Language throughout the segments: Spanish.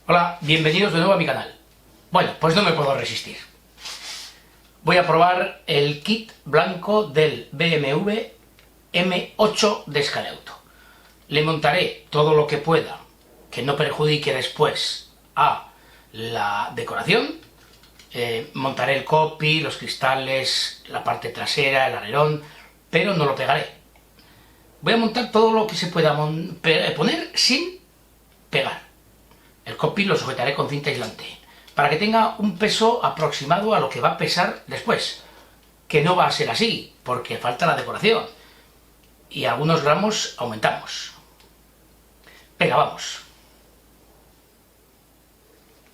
Hola, bienvenidos de nuevo a mi canal. Bueno, pues no me puedo resistir. Voy a probar el kit blanco del BMW M8 de Scaleauto. Le montaré todo lo que pueda, que no perjudique después a la decoración. Montaré el copy, los cristales, la parte trasera, el alerón, pero no lo pegaré. Voy a montar todo lo que se pueda poner sin pegar. El copy lo sujetaré con cinta aislante, para que tenga un peso aproximado a lo que va a pesar después, que no va a ser así, porque falta la decoración, y algunos gramos aumentamos. Venga, vamos.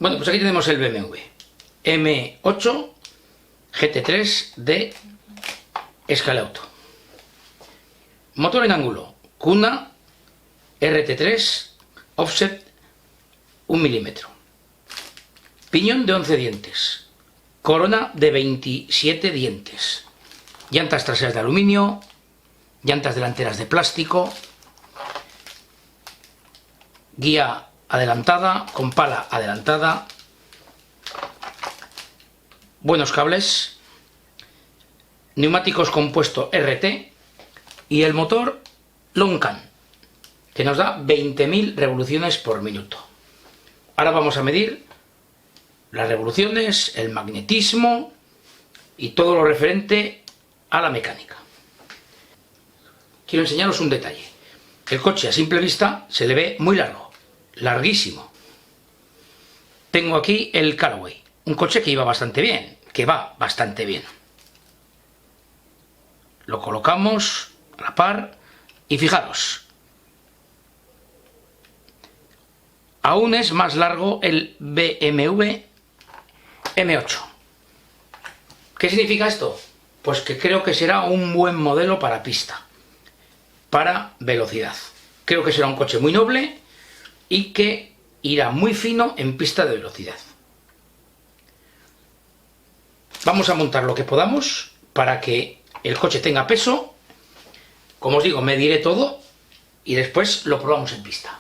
Bueno, pues aquí tenemos el BMW M8 GT3 de Scaleauto. Motor en ángulo, cuna RT3, offset 1 milímetro. Piñón de 11 dientes. Corona de 27 dientes. Llantas traseras de aluminio. Llantas delanteras de plástico. Guía adelantada, con pala adelantada. Buenos cables. Neumáticos compuesto RT. Y el motor Loncan, que nos da 20.000 revoluciones por minuto. Ahora vamos a medir las revoluciones, el magnetismo y todo lo referente a la mecánica. Quiero enseñaros un detalle. El coche a simple vista se le ve muy largo, larguísimo. Tengo aquí el Callaway, un coche que iba bastante bien, que va bastante bien. Lo colocamos a la par y fijaros, aún es más largo el BMW M8. ¿Qué significa esto? Pues que creo que será un buen modelo para pista, para velocidad. Creo que será un coche muy noble y que irá muy fino en pista de velocidad. Vamos a montar lo que podamos para que el coche tenga peso. Como os digo, mediré todo y después lo probamos en pista.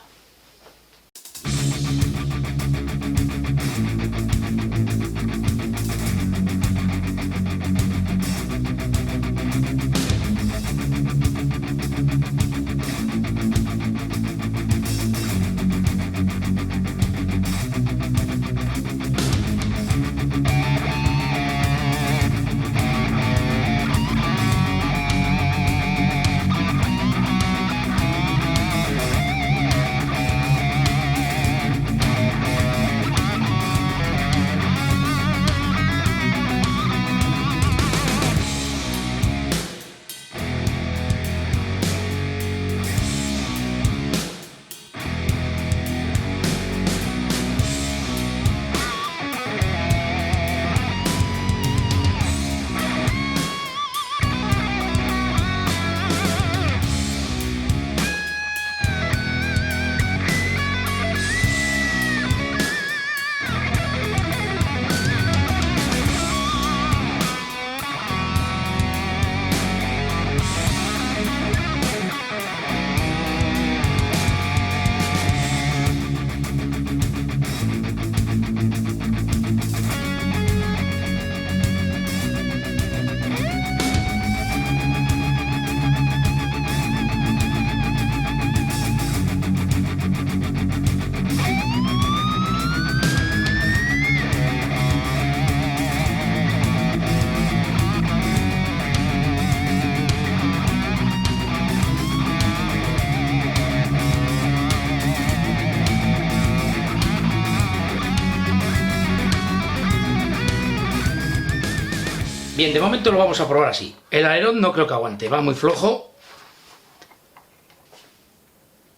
Bien, de momento lo vamos a probar así. El alerón no creo que aguante, va muy flojo.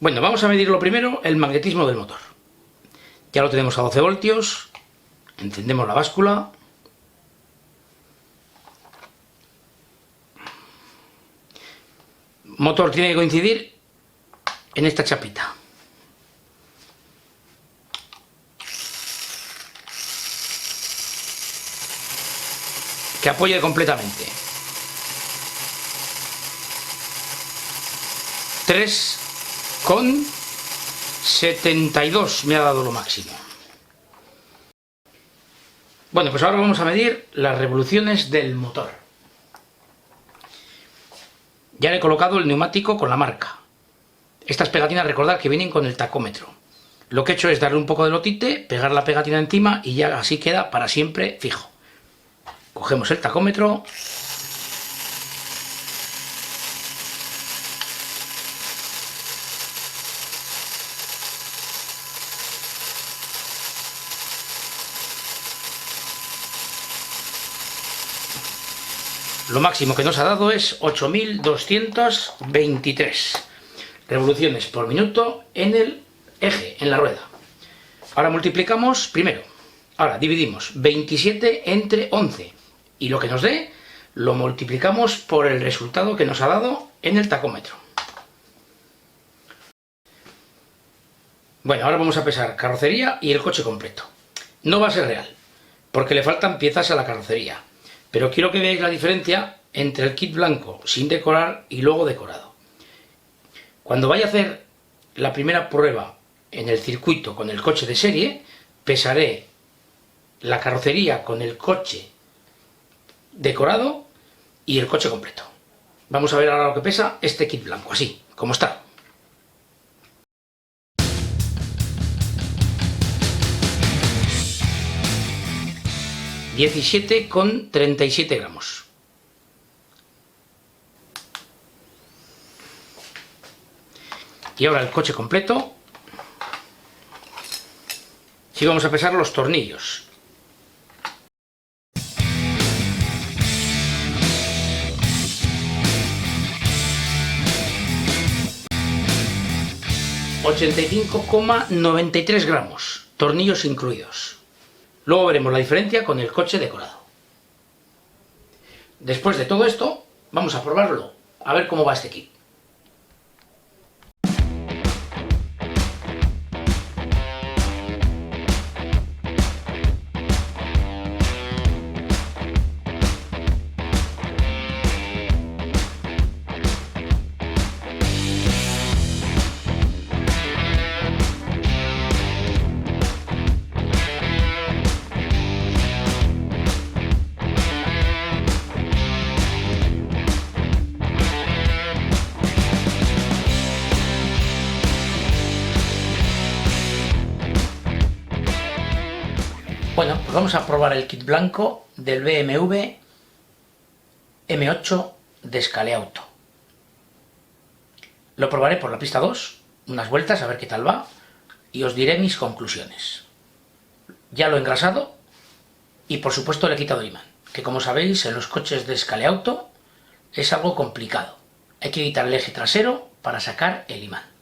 Bueno, vamos a medirlo primero, el magnetismo del motor. Ya lo tenemos a 12 voltios. Encendemos la báscula. Motor tiene que coincidir en esta chapita. Que apoye completamente. 3,72 me ha dado lo máximo. Bueno, pues ahora vamos a medir las revoluciones del motor. Ya le he colocado el neumático con la marca. Estas pegatinas, recordad que vienen con el tacómetro. Lo que he hecho es darle un poco de lotite, pegar la pegatina encima y ya así queda para siempre fijo. Cogemos el tacómetro. Lo máximo que nos ha dado es 8.223 revoluciones por minuto en el eje, en la rueda. Ahora multiplicamos primero. Ahora dividimos 27 entre 11 y lo que nos dé lo multiplicamos por el resultado que nos ha dado en el tacómetro. Bueno, ahora vamos a pesar carrocería y el coche completo. No va a ser real, porque le faltan piezas a la carrocería. Pero quiero que veáis la diferencia entre el kit blanco sin decorar y luego decorado. Cuando vaya a hacer la primera prueba en el circuito con el coche de serie, pesaré la carrocería con el coche decorado y el coche completo. Vamos a ver ahora lo que pesa este kit blanco, así, como está. 17,37 gramos. Y ahora el coche completo. Sí, vamos a pesar los tornillos. ...85,93 gramos, tornillos incluidos. Luego veremos la diferencia con el coche decorado. Después de todo esto, vamos a probarlo, a ver cómo va este kit. Bueno, pues vamos a probar el kit blanco del BMW M8 de Scaleauto. Lo probaré por la pista 2, unas vueltas a ver qué tal va, y os diré mis conclusiones. Ya lo he engrasado y por supuesto le he quitado el imán, que como sabéis en los coches de Scaleauto es algo complicado. Hay que quitar el eje trasero para sacar el imán.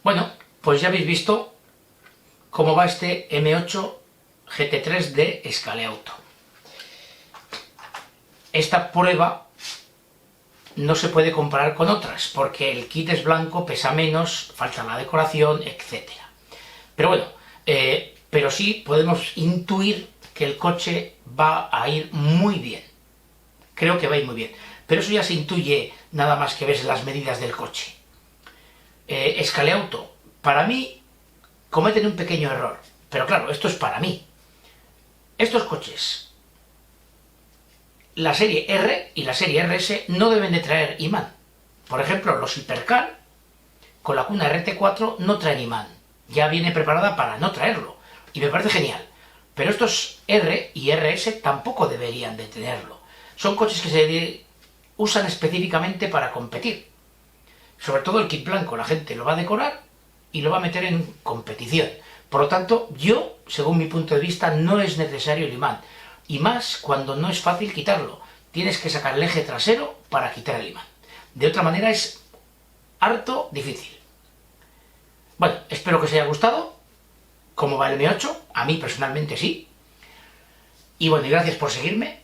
Bueno, pues ya habéis visto cómo va este M8 GT3 de Scaleauto. Esta prueba no se puede comparar con otras, porque el kit es blanco, pesa menos, falta la decoración, etc. Pero bueno, pero sí podemos intuir que el coche va a ir muy bien. Creo que va a ir muy bien. Pero eso ya se intuye nada más que ves las medidas del coche. Scaleauto, para mí, cometen un pequeño error. Pero claro, esto es para mí. Estos coches, la serie R y la serie RS, no deben de traer imán. Por ejemplo, los Hipercar con la cuna RT4 no traen imán. Ya viene preparada para no traerlo. Y me parece genial. Pero estos R y RS tampoco deberían de tenerlo. Son coches que se usan específicamente para competir. Sobre todo el kit blanco, la gente lo va a decorar y lo va a meter en competición. Por lo tanto, yo, según mi punto de vista, no es necesario el imán. Y más cuando no es fácil quitarlo. Tienes que sacar el eje trasero para quitar el imán. De otra manera es harto difícil. Bueno, espero que os haya gustado. ¿Cómo va el M8? A mí personalmente sí. Y bueno, y gracias por seguirme.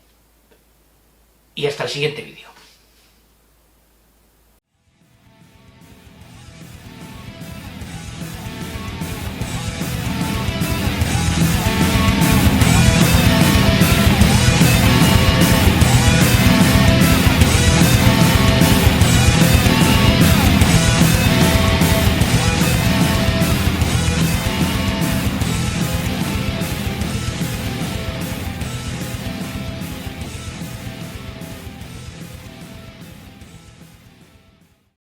Y hasta el siguiente vídeo.